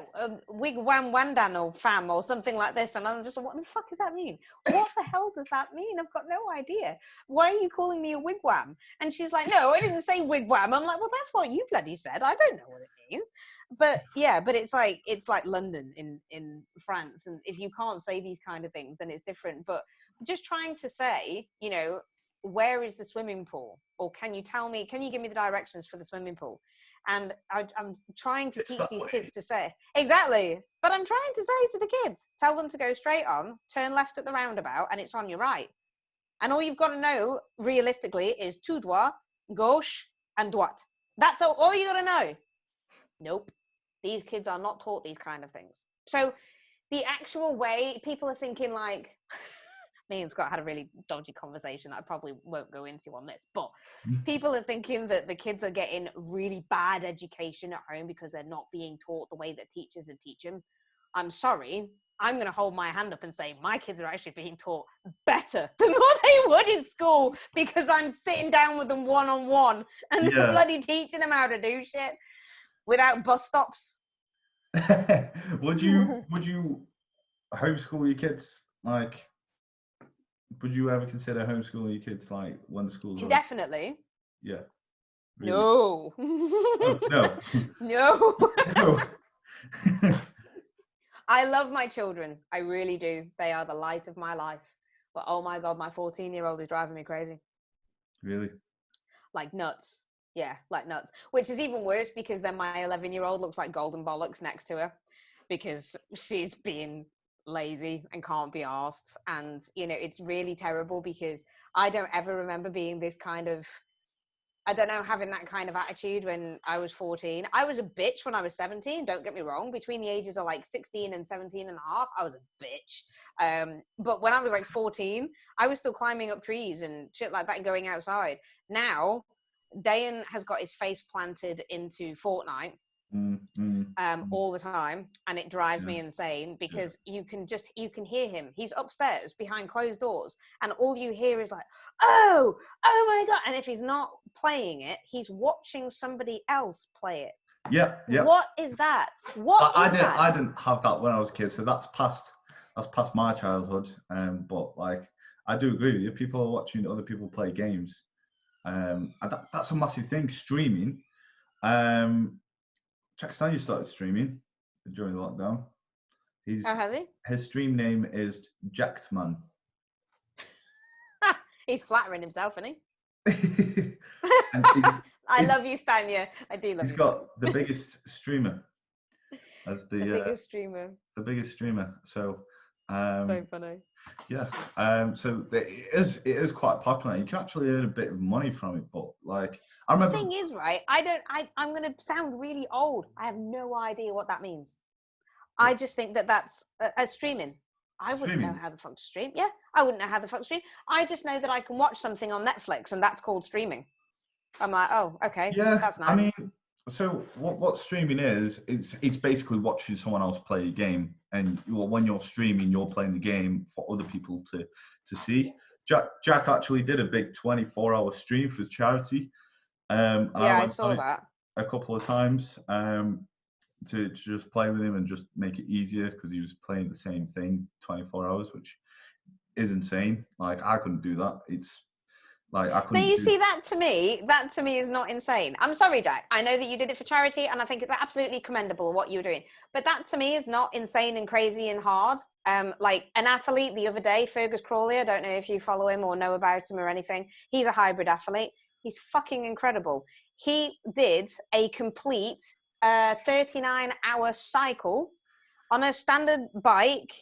wig wham wandan or fam or something like this. And I'm just like, what the fuck does that mean? What the hell does that mean? I've got no idea. Why are you calling me a wigwam? And she's like, no, I didn't say wigwam. I'm like, well, that's what you bloody said. I don't know what it means. But yeah, but it's like London in France. And if you can't say these kind of things, then it's different. But just trying to say, you know, where is the swimming pool? Or can you give me the directions for the swimming pool? And I'm trying to teach these kids to say, exactly. But I'm trying to say to the kids, tell them to go straight on, turn left at the roundabout, and it's on your right. And all you've got to know, realistically, is tout droit, gauche, and droite. That's all you got to know. Nope. These kids are not taught these kind of things. So the actual way, people are thinking like, me and Scott had a really dodgy conversation that I probably won't go into on this, but people are thinking that the kids are getting really bad education at home because they're not being taught the way that teachers would teach them. I'm sorry. I'm going to hold my hand up and say my kids are actually being taught better than what they would in school because I'm sitting down with them one-on-one and bloody teaching them how to do shit without bus stops. Would you homeschool your kids? Like, would you ever consider homeschooling your kids like when the school's Indefinitely? Yeah. Really? No. No. No. No. I love my children. I really do. They are the light of my life. But oh my God, my 14-year-old is driving me crazy. Really? Like nuts. Yeah, like nuts. Which is even worse because then my 11-year-old looks like golden bollocks next to her because she's being lazy and can't be asked. And, you know, it's really terrible because I don't ever remember being this kind of, I don't know, having that kind of attitude when I was 14. I was a bitch when I was 17, don't get me wrong. Between the ages of like 16 and 17 and a half, I was a bitch. But when I was like 14, I was still climbing up trees and shit like that and going outside. Now, Dayan has got his face planted into Fortnite all the time, and it drives me insane because you can hear him. He's upstairs behind closed doors, and all you hear is like, oh my God. And if he's not playing it, he's watching somebody else play it. Yeah. What is that? I didn't have that when I was a kid, so that's past my childhood. But like, I do agree with you. People are watching other people play games. And that's a massive thing. Streaming. Jack Stanier started streaming during the lockdown. Has he? His stream name is Jackedman. He's flattering himself, isn't he? I love you, Stanier. I do love you. He's got the biggest streamer as the biggest streamer. The biggest streamer. So so funny. Yeah. So it is quite popular. You can actually earn a bit of money from it, but like I remember. The thing is, right? I'm going to sound really old. I have no idea what that means. I just think that's streaming. I wouldn't know how the fuck to stream. Yeah, I wouldn't know how the fuck to stream. I just know that I can watch something on Netflix, and that's called streaming. I'm like, oh, okay, that's nice. I mean, so what streaming is, it's basically watching someone else play a game, and when you're streaming, you're playing the game for other people to see. Jack actually did a big 24-hour stream for charity. And I saw that a couple of times to just play with him and just make it easier, because he was playing the same thing 24 hours, which is insane. Like, I couldn't do that. It's like I couldn't. But you see, that to me is not insane. I'm sorry, Jack. I know that you did it for charity, and I think it's absolutely commendable what you were doing. But that to me is not insane and crazy and hard. Like an athlete the other day, Fergus Crawley. I don't know if you follow him or know about him or anything. He's a hybrid athlete. He's fucking incredible. He did a complete 39-hour cycle on a standard bike,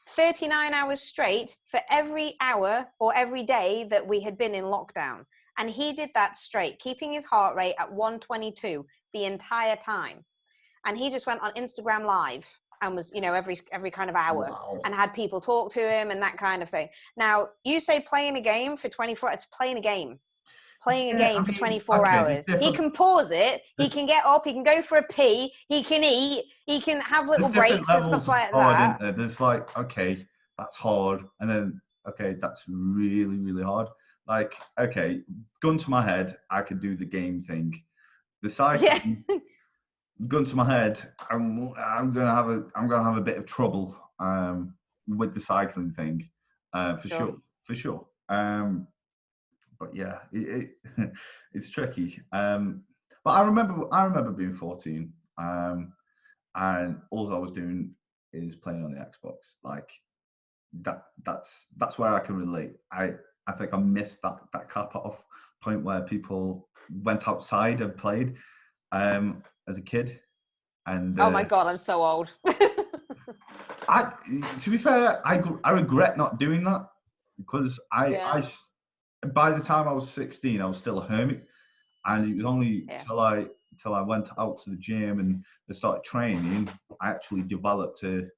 39 hours straight for every hour or every day that we had been in lockdown. And he did that straight, keeping his heart rate at 122 the entire time. And he just went on Instagram Live and was, every kind of hour, and had people talk to him and that kind of thing. Now, you say playing a game for 24 hours, playing a game for 24 hours. He can pause it. He can get up. He can go for a pee. He can eat. He can have little breaks and stuff like that. There's like, okay, that's hard. And then, okay, that's really, really hard. Like, okay, gun to my head, I could do the game thing. The cycling, gun to my head, I'm gonna have a bit of trouble with the cycling thing, for sure. But yeah, it's tricky. But I remember being 14, and all I was doing is playing on the Xbox. Like that's where I can relate. I think I missed that cut-off point where people went outside and played as a kid. And oh my god, I'm so old. To be fair, I regret not doing that, because I by the time I was 16, I was still a hermit, and it was only till I went out to the gym and I started training, I actually developed a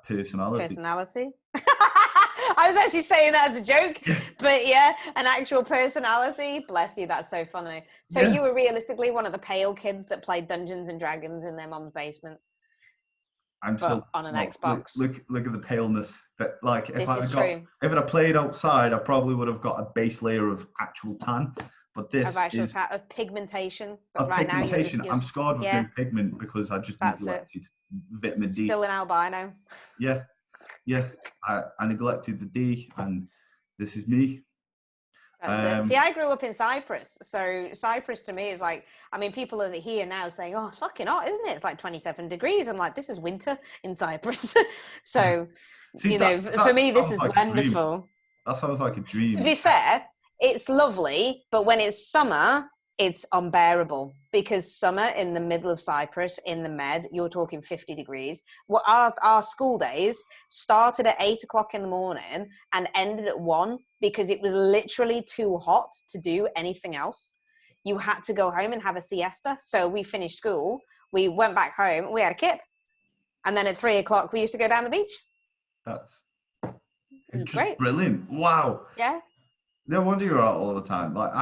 personality. I was actually saying that as a joke, but yeah, an actual personality. Bless you, that's so funny. So you were realistically one of the pale kids that played Dungeons and Dragons in their mom's basement. I'm still on an Xbox. Look at the paleness. But like, if I played outside, I probably would have got a base layer of actual tan. But this of pigmentation. But right now I'm scarred with no pigment because I just neglected vitamin D. Still an albino. Yeah. I neglected the D, and this is me. That's it. See, I grew up in Cyprus, so Cyprus to me is like, I mean, people are here now saying, "Oh, it's fucking hot, isn't it? It's like 27 degrees." I'm like, this is winter in Cyprus. So, see, for me, this is like wonderful. That sounds like a dream. To be fair, it's lovely, but when it's summer, it's unbearable, because summer in the middle of Cyprus, in the Med, you're talking 50 degrees. Well, our school days started at 8 o'clock in the morning and ended at 1, because it was literally too hot to do anything else. You had to go home and have a siesta. So we finished school, we went back home, we had a kip. And then at 3 o'clock, we used to go down the beach. That's great. Brilliant. Wow. Yeah. No wonder you're out all the time. Like,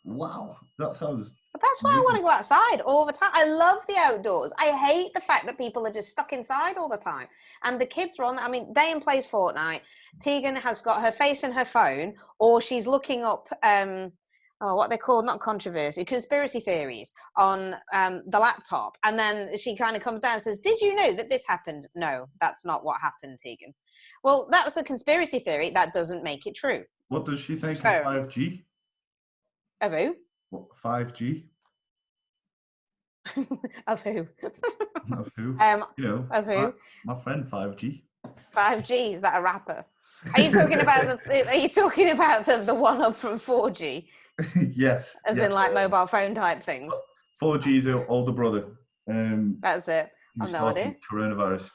wow, that sounds... But that's why I want to go outside all the time. I love the outdoors. I hate the fact that people are just stuck inside all the time. And the kids are on... I mean, Dayan plays Fortnite. Tegan has got her face in her phone, or she's looking up... what they call, not controversy, conspiracy theories on the laptop. And then she kind of comes down and says, "Did you know that this happened?" "No, that's not what happened, Tegan." Well, that was a conspiracy theory. That doesn't make it true. What does she think of 5G? Of who? What, 5G? Of who? Of who? Of who? My friend 5G. 5G, is that a rapper? Are you talking about the one up from 4G? Yes. As in like mobile phone type things. 4G's your older brother. That's it. I've no idea. Coronavirus.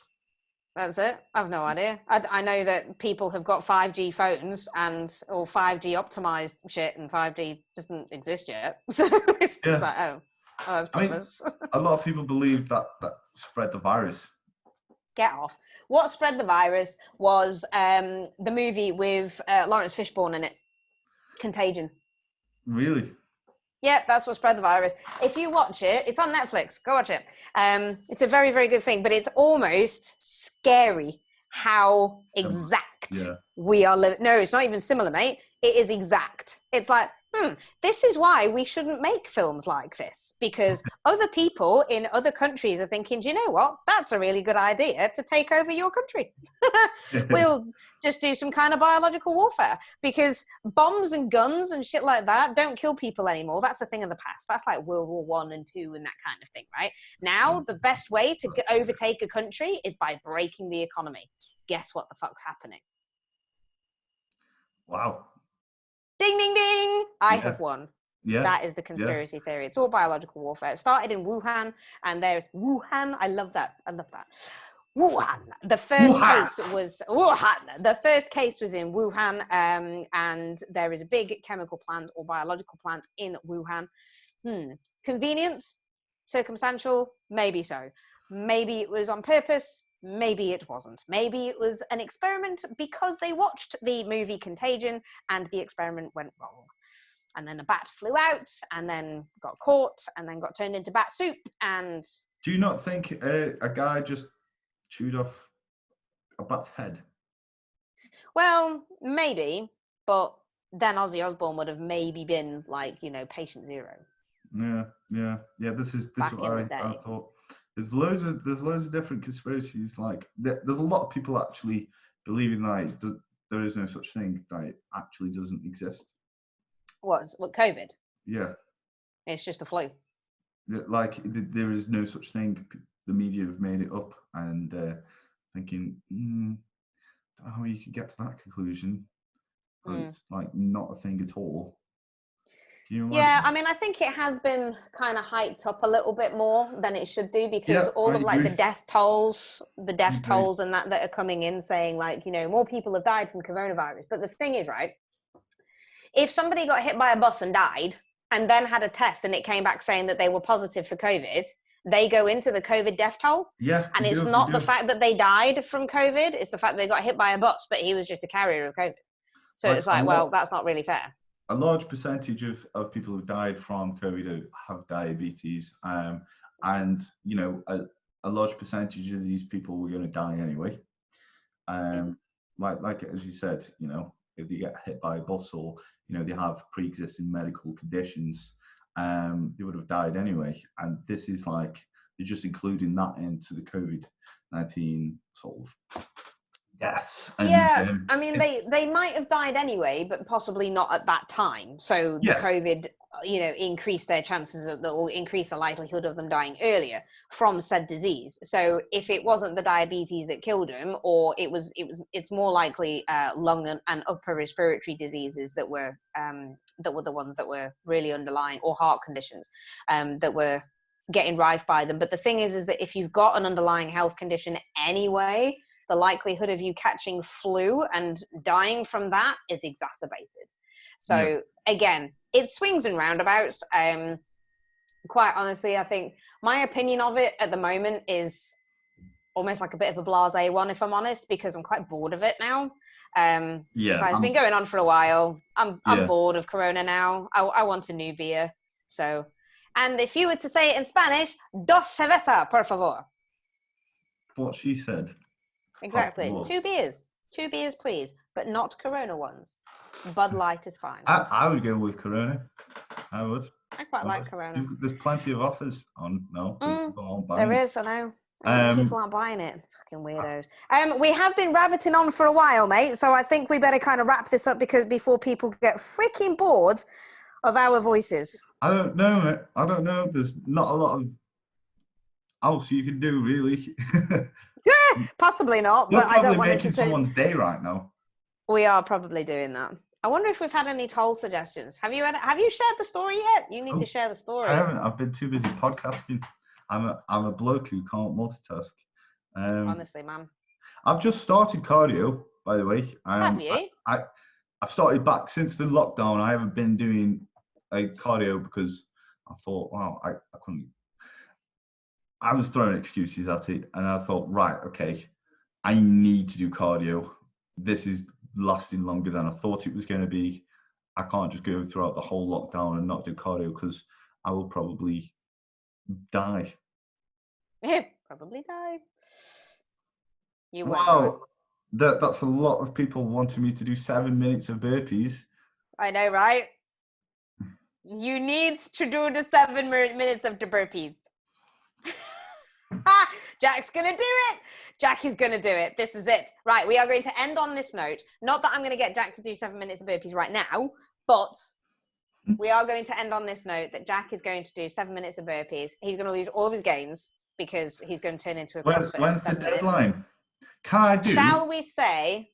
That's it. I've no idea. I know that people have got 5G phones or 5G optimized shit, and 5G doesn't exist yet. So it's just like, that's pointless. A lot of people believe that spread the virus. Get off. What spread the virus was the movie with Lawrence Fishburne in it, Contagion. Really? Yeah, that's what spread the virus. If you watch it, it's on Netflix. Go watch it. It's a very, very good thing, but it's almost scary how exact we are living. No, it's not even similar, mate. It is exact. It's like, this is why we shouldn't make films like this, because other people in other countries are thinking, do you know what? That's a really good idea to take over your country. We'll just do some kind of biological warfare, because bombs and guns and shit like that don't kill people anymore. That's a thing of the past. That's like World War I and II and that kind of thing, right? Now, the best way to overtake a country is by breaking the economy. Guess what the fuck's happening? Wow. Ding, ding, ding. I have won. Yeah. That is the conspiracy theory. It's all biological warfare. It started in Wuhan, and there's Wuhan. I love that. Wuhan. The first case was Wuhan. The first case was in Wuhan, and there is a big chemical plant or biological plant in Wuhan. Convenience, circumstantial, maybe so. Maybe it was on purpose. Maybe it wasn't. Maybe it was an experiment because they watched the movie Contagion and the experiment went wrong. And then a bat flew out and then got caught and then got turned into bat soup. And do you not think a guy just chewed off a bat's head? Well, maybe, but then Ozzy Osbourne would have maybe been like, patient zero. Yeah. This is what I thought. There's loads of different conspiracies. Like there's a lot of people actually believing like there is no such thing, that it actually doesn't exist. What COVID? Yeah, it's just a flu. Like there is no such thing. The media have made it up, and thinking, I don't know how you could get to that conclusion. It's like not a thing at all. Yeah, I mean, I think it has been kind of hyped up a little bit more than it should do, because all of like the death tolls and that are coming in saying like, more people have died from coronavirus. But the thing is, right, if somebody got hit by a bus and died and then had a test and it came back saying that they were positive for COVID, they go into the COVID death toll. Yeah. And it's not the fact that they died from COVID, it's the fact that they got hit by a bus, but he was just a carrier of COVID. So it's like, well, that's not really fair. A large percentage of people who died from COVID have diabetes, and a large percentage of these people were going to die anyway. Like as you said, if they get hit by a bus or they have pre-existing medical conditions, they would have died anyway. And this is like they're just including that into the COVID-19 sort of deaths. And, I mean, they might have died anyway, but possibly not at that time. So the COVID, increased their chances or increase the likelihood of them dying earlier from said disease. So if it wasn't the diabetes that killed them, or it's more likely lung and upper respiratory diseases that were the ones that were really underlying, or heart conditions that were getting rife by them. But the thing is that if you've got an underlying health condition anyway, the likelihood of you catching flu and dying from that is exacerbated. So again, it swings and roundabouts. Quite honestly, I think my opinion of it at the moment is almost like a bit of a blasé one, if I'm honest, because I'm quite bored of it now. So it's been going on for a while. I'm bored of Corona now. I want a new beer. So, and if you were to say it in Spanish, dos cerveza, por favor. What she said. Exactly. Oh, 2 beers. 2 beers, please. But not Corona ones. Bud Light is fine. I would go with Corona. I would. I quite like Corona. There's plenty of offers on. There is, I know. People aren't buying it. Fucking weirdos. We have been rabbiting on for a while, mate. So I think we better kind of wrap this up before people get freaking bored of our voices. I don't know. There's not a lot of else you can do, really. Possibly not, but I don't want it to making someone's day right now. We are probably doing that. I wonder if we've had any toll suggestions. Have you shared the story yet? You need to share the story. I haven't. I've been too busy podcasting. I'm a bloke who can't multitask. Honestly, man. I've just started cardio, by the way. Have you? I've started back since the lockdown. I haven't been doing a cardio because I thought, wow, I couldn't. I was throwing excuses at it, and I thought, right, okay, I need to do cardio. This is lasting longer than I thought it was going to be. I can't just go throughout the whole lockdown and not do cardio because I will probably die. Probably die. You won't. Wow, that's a lot of people wanting me to do 7 minutes of burpees. I know, right? You need to do the 7 minutes of the burpees. Jack's gonna do it. Jack is gonna do it. This is it. Right, we are going to end on this note. Not that I'm going to get Jack to do 7 minutes of burpees right now, but we are going to end on this note that Jack is going to do 7 minutes of burpees. He's going to lose all of his gains because he's going to turn into a CrossFit. When's the deadline? Can I do? Shall we say?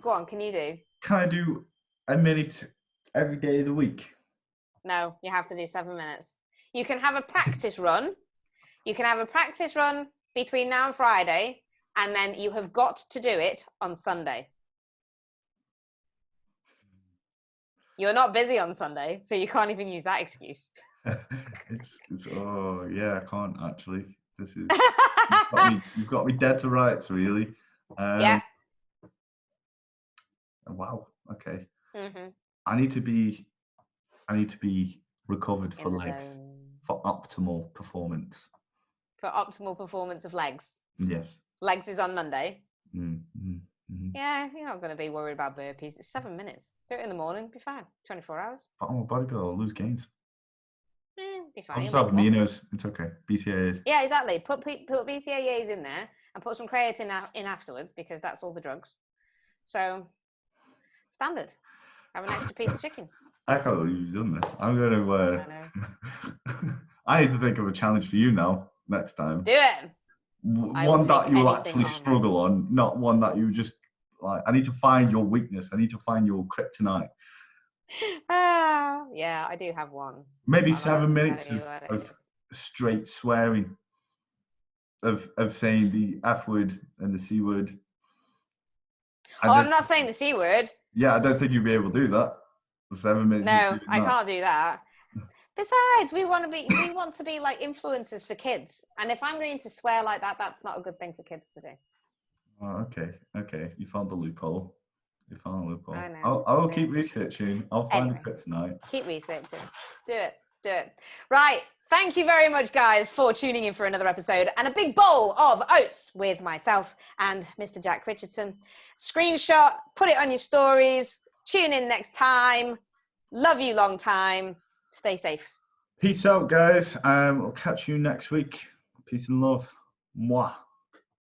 Go on. Can you do? Can I do a minute every day of the week? No, you have to do 7 minutes. You can have a practice run. You can have a practice run between now and Friday, and then you have got to do it on Sunday. You're not busy on Sunday, so you can't even use that excuse. Oh yeah, I can't actually. This is you've got me dead to rights, really. Yeah. Wow. Okay. Mm-hmm. I need to be recovered for legs for optimal performance. For optimal performance of legs. Yes. Legs is on Monday. Mm-hmm. Yeah, you're not going to be worried about burpees. It's 7 minutes. Do it in the morning, be fine. 24 hours. But I'm a bodybuilder, I'll lose gains. Be fine. I'll just have aminos. It's okay. BCAAs. Yeah, exactly. Put BCAAs in there and put some creatine in afterwards because that's all the drugs. So, standard. Have an extra piece of chicken. I can't believe you've done this. I'm going to... I need to think of a challenge for you now, next time. Do it. One that you will actually struggle on, not one that you just... like. I need to find your weakness. I need to find your kryptonite. Yeah, I do have one. Maybe 7 minutes of straight swearing, of saying the F word and the C word. I'm not saying the C word. Yeah, I don't think you'd be able to do that. 7 minutes. No, I can't do that. Besides, we want to be like influencers for kids, and if I'm going to swear like that, that's not a good thing for kids to do. Oh, okay. You found the loophole. I know. I'll keep researching. I'll find the kryptonite. Keep researching. Do it. Right. Thank you very much, guys, for tuning in for another episode and a big bowl of oats with myself and Mr. Jack Richardson. Screenshot, put it on your stories. Tune in next time. Love you long time. Stay safe. Peace out, guys. I'll catch you next week. Peace and love. Mwah.